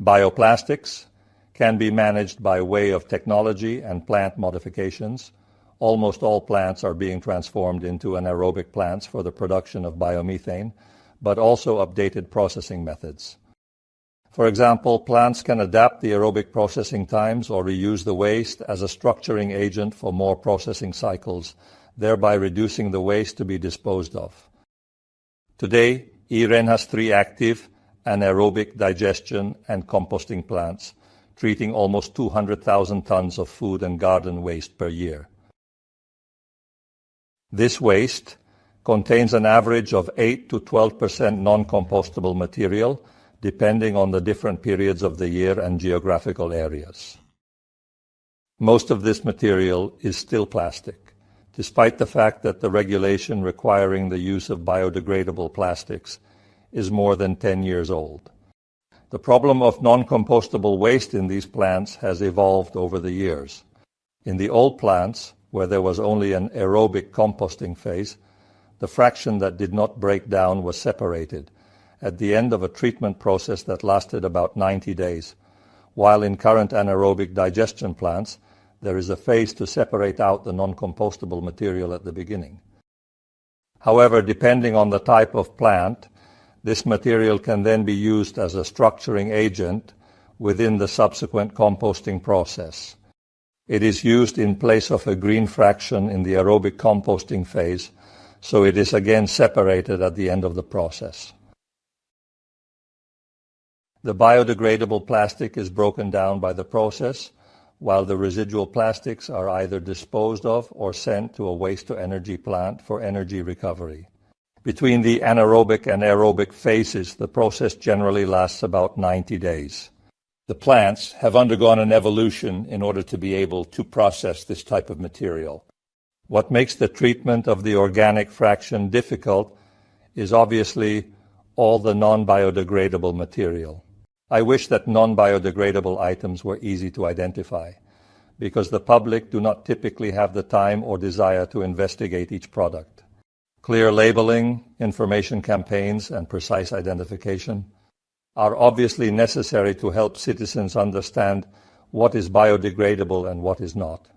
Bioplastics can be managed by way of technology and plant modifications. Almost all plants are being transformed into anaerobic plants for the production of biomethane, but also updated processing methods. For example, plants can adapt the aerobic processing times or reuse the waste as a structuring agent for more processing cycles, thereby reducing the waste to be disposed of. Today, Iren has 3 active anaerobic digestion and composting plants, treating almost 200,000 tons of food and garden waste per year. This waste contains an average of 8 to 12% non-compostable material, depending on the different periods of the year and geographical areas. Most of this material is still plastic, despite the fact that the regulation requiring the use of biodegradable plastics is more than 10 years old. The problem of non-compostable waste in these plants has evolved over the years. In the old plants, where there was only an aerobic composting phase, the fraction that did not break down was separated at the end of a treatment process that lasted about 90 days, while in current anaerobic digestion plants, there is a phase to separate out the non-compostable material at the beginning. However, depending on the type of plant, this material can then be used as a structuring agent within the subsequent composting process. It is used in place of a green fraction in the aerobic composting phase, so it is again separated at the end of the process. The biodegradable plastic is broken down by the process, while the residual plastics are either disposed of or sent to a waste-to-energy plant for energy recovery. Between the anaerobic and aerobic phases, the process generally lasts about 90 days. The plants have undergone an evolution in order to be able to process this type of material. What makes the treatment of the organic fraction difficult is obviously all the non-biodegradable material. I wish that non-biodegradable items were easy to identify, because the public do not typically have the time or desire to investigate each product. Clear labeling, information campaigns, and precise identification are obviously necessary to help citizens understand what is biodegradable and what is not.